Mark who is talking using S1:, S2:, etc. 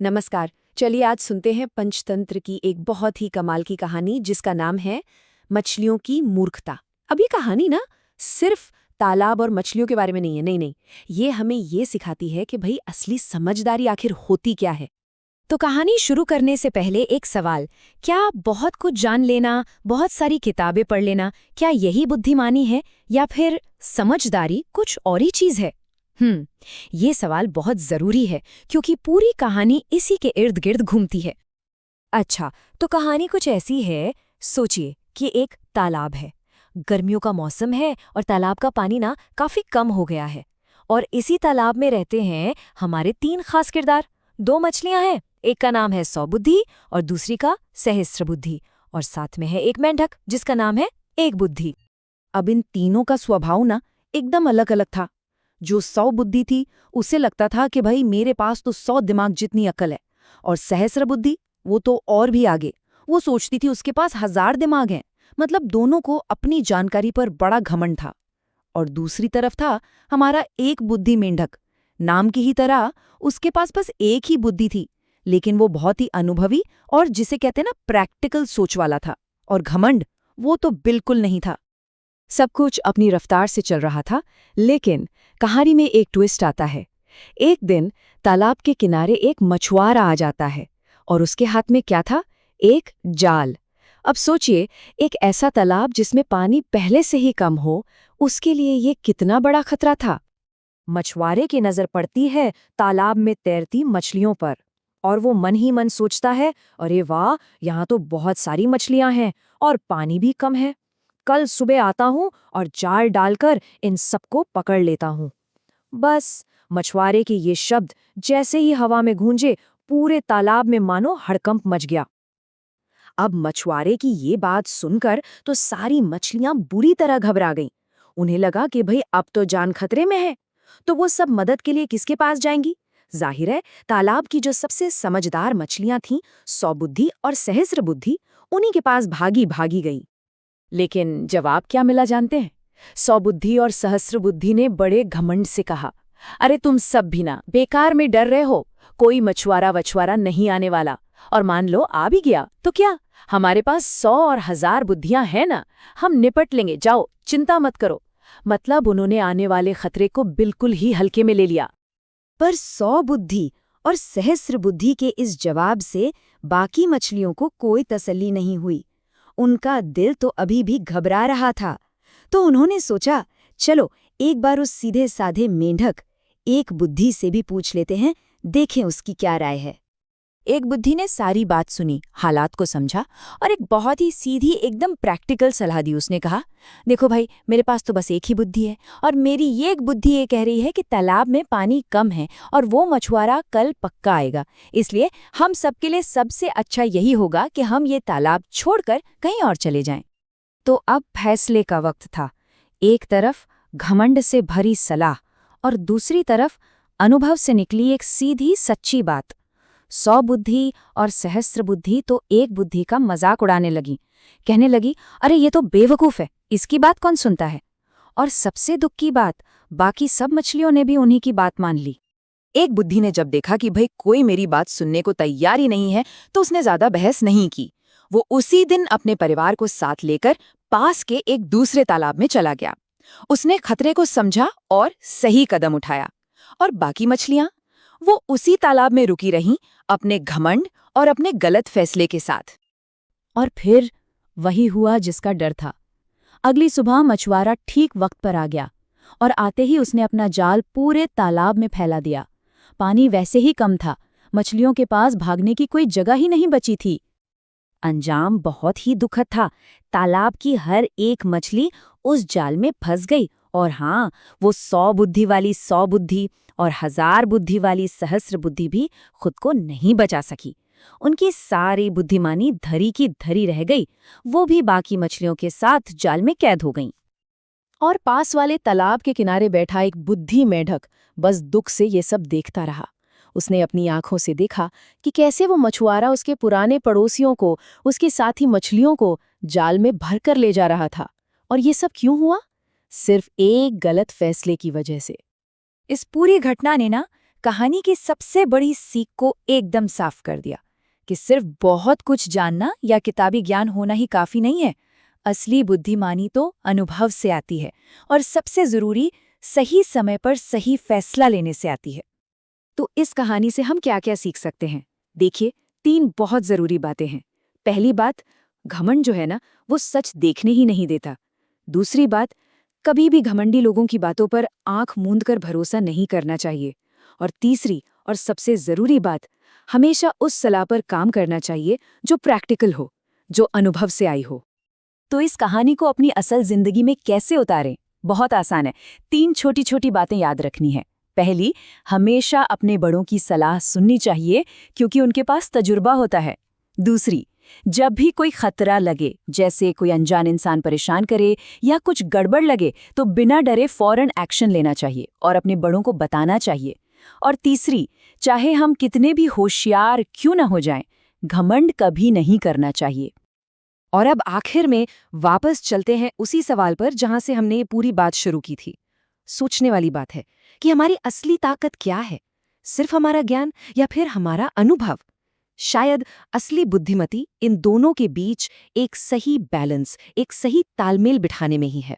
S1: नमस्कार। चलिए आज सुनते हैं पंचतंत्र की एक बहुत ही कमाल की कहानी जिसका नाम है मछलियों की मूर्खता। अब ये कहानी ना सिर्फ तालाब और मछलियों के बारे में नहीं है, नहीं। ये हमें ये सिखाती है कि भाई असली समझदारी आखिर होती क्या है।
S2: तो कहानी शुरू करने से पहले एक सवाल, क्या बहुत कुछ जान लेना, बहुत सारी किताबें पढ़ लेना, क्या यही बुद्धिमानी है या फिर समझदारी कुछ और ही चीज है? ये सवाल बहुत जरूरी है क्योंकि पूरी कहानी इसी के इर्द गिर्द घूमती है। अच्छा, तो कहानी कुछ ऐसी है। सोचिए कि एक तालाब है, गर्मियों का मौसम है और तालाब का पानी ना काफी कम हो गया है। और इसी तालाब में रहते हैं हमारे 3 खास किरदार। 2 मछलियां हैं, एक का नाम है सौबुद्धि और दूसरी का सहस्त्रबुद्धि, और साथ में है एक मेंढक जिसका नाम है एक बुद्धि।
S1: अब इन तीनों का स्वभाव ना एकदम अलग अलग था। जो 100 बुद्धि थी उसे लगता था कि भाई मेरे पास तो 100 दिमाग जितनी अकल है, और सहस्र बुद्धि वो तो और भी आगे। वो सोचती थी उसके पास 1000 दिमाग हैं। मतलब दोनों को अपनी जानकारी पर बड़ा घमंड था। और दूसरी तरफ था हमारा एक बुद्धि मेंढक। नाम की ही तरह उसके पास बस एक ही बुद्धि थी, लेकिन वो बहुत ही अनुभवी और जिसे कहते हैं ना प्रैक्टिकल सोच वाला था। और घमंड वो तो बिल्कुल नहीं था। सब कुछ अपनी रफ्तार से चल रहा था, लेकिन कहानी में एक ट्विस्ट आता है। एक दिन तालाब के किनारे एक मछुआरा आ जाता है और उसके हाथ में क्या था? एक जाल। अब सोचिए, एक ऐसा तालाब जिसमें पानी पहले से ही कम हो, उसके लिए ये कितना बड़ा खतरा था। मछुआरे की नजर पड़ती है तालाब में तैरती मछलियों पर, और वो मन ही मन सोचता है, अरे वाह, यहाँ तो बहुत सारी मछलियां हैं और पानी भी कम है। कल सुबह आता हूँ और जाल डालकर इन सबको पकड़ लेता हूँ। बस मछुआरे के ये शब्द जैसे ही हवा में गूंजे, पूरे तालाब में मानो हड़कंप मच गया। अब मछुआरे की ये बात सुनकर तो सारी मछलियां बुरी तरह घबरा गईं। उन्हें लगा कि भाई अब तो जान खतरे में है। तो वो सब मदद के लिए किसके पास जाएंगी? जाहिर है तालाब की जो सबसे समझदार मछलियां थीं, सौबुद्धि और सहस्त्रबुद्धि, उन्हीं के पास भागी भागी गई। लेकिन जवाब क्या मिला जानते हैं? सौबुद्धि और सहस्त्रबुद्धि ने बड़े घमंड से कहा, अरे तुम सब भी ना बेकार में डर रहे हो। कोई मछुआरा वछुआरा नहीं आने वाला, और मान लो आ भी गया तो क्या, हमारे पास 100 और 1000 बुद्धियां हैं ना, हम निपट लेंगे, जाओ चिंता मत करो। मतलब उन्होंने आने वाले खतरे को बिल्कुल ही हल्के में ले लिया। पर सौबुद्धि और सहस्त्रबुद्धि के इस जवाब से बाकी मछलियों को कोई तसल्ली नहीं हुई। उनका दिल तो अभी भी घबरा रहा था। तो उन्होंने सोचा, चलो एक बार उस सीधे साधे मेंढक एक बुद्धि से भी पूछ लेते हैं, देखें उसकी क्या राय है। एक बुद्धि ने सारी बात सुनी, हालात को समझा और एक बहुत ही सीधी एकदम प्रैक्टिकल सलाह दी। उसने कहा, देखो भाई, मेरे पास तो बस एक ही बुद्धि है, और मेरी ये एक बुद्धि ये कह रही है कि तालाब में पानी कम है और वो मछुआरा कल पक्का आएगा। इसलिए हम सबके लिए सबसे अच्छा यही होगा कि हम ये तालाब छोड़कर कहीं और चले जाएं। तो अब फैसले का वक्त था। एक तरफ घमंड से भरी सलाह और दूसरी तरफ अनुभव से निकली एक सीधी सच्ची बात। सौबुद्धि और सहस्त्रबुद्धि तो एक बुद्धि का मजाक उड़ाने लगी, कहने लगी, अरे ये तो बेवकूफ है, इसकी बात कौन सुनता है। और सबसे दुख की बात, बाकी सब मछलियों ने भी उन्हीं की बात मान ली। एक बुद्धि ने जब देखा कि भाई कोई मेरी बात सुनने को तैयार ही नहीं है, तो उसने ज्यादा बहस नहीं की। वो उसी दिन अपने परिवार को साथ लेकर पास के एक दूसरे तालाब में चला गया। उसने खतरे को समझा और सही कदम उठाया। और बाकी मछलियां, वो उसी तालाब में रुकी रहीं, अपने घमंड और अपने गलत फैसले के साथ। और फिर वही हुआ जिसका डर था। अगली सुबह मछुआरा ठीक वक्त पर आ गया, और आते ही उसने अपना जाल पूरे तालाब में फैला दिया। पानी वैसे ही कम था, मछलियों के पास भागने की कोई जगह ही नहीं बची थी। अंजाम बहुत ही दुखद था। तालाब की हर एक मछली उस जाल में फंस गई, और हाँ, वो 100 बुद्धि वाली सौबुद्धि और 1000 बुद्धि वाली सहस्त्रबुद्धि भी खुद को नहीं बचा सकी। उनकी सारी बुद्धिमानी धरी की धरी रह गई। वो भी बाकी मछलियों के साथ जाल में कैद हो गईं। और पास वाले तालाब के किनारे बैठा एक बुद्धि मेंढक बस दुख से ये सब देखता रहा। उसने अपनी आंखों से देखा कि कैसे वो मछुआरा उसके पुराने पड़ोसियों को, उसके साथी मछलियों को जाल में भरकर ले जा रहा था। और ये सब क्यों हुआ? सिर्फ एक गलत फैसले की वजह से। इस पूरी घटना ने ना कहानी की सबसे बड़ी सीख को एकदम साफ कर दिया कि सिर्फ बहुत कुछ जानना या किताबी ज्ञान होना ही काफी नहीं है। असली बुद्धिमानी तो अनुभव से आती है और सबसे जरूरी सही समय पर सही फैसला लेने से आती है। तो इस कहानी से हम क्या क्या सीख सकते हैं? देखिए, 3 बहुत जरूरी बातें हैं। पहली बात, घमंड जो है ना, वो सच देखने ही नहीं देता। दूसरी बात, कभी भी घमंडी लोगों की बातों पर आंख मूंद कर भरोसा नहीं करना चाहिए। और तीसरी और सबसे जरूरी बात, हमेशा उस सलाह पर काम करना चाहिए जो प्रैक्टिकल हो, जो अनुभव से आई हो।
S2: तो इस कहानी को अपनी असल जिंदगी में कैसे उतारें? बहुत आसान है। 3 छोटी छोटी बातें याद रखनी है। पहली, हमेशा अपने बड़ों की सलाह सुननी चाहिए क्योंकि उनके पास तजुर्बा होता है। दूसरी, जब भी कोई खतरा लगे, जैसे कोई अनजान इंसान परेशान करे या कुछ गड़बड़ लगे, तो बिना डरे फौरन एक्शन लेना चाहिए और अपने बड़ों को बताना चाहिए। और तीसरी, चाहे हम कितने भी होशियार क्यों न हो जाएं, घमंड कभी नहीं करना चाहिए।
S1: और अब आखिर में वापस चलते हैं उसी सवाल पर जहां से हमने ये पूरी बात शुरू की थी। सोचने वाली बात है कि हमारी असली ताकत क्या है? सिर्फ हमारा ज्ञान या फिर हमारा अनुभव? शायद असली बुद्धिमती इन दोनों के बीच एक सही बैलेंस, एक सही तालमेल बिठाने में ही है।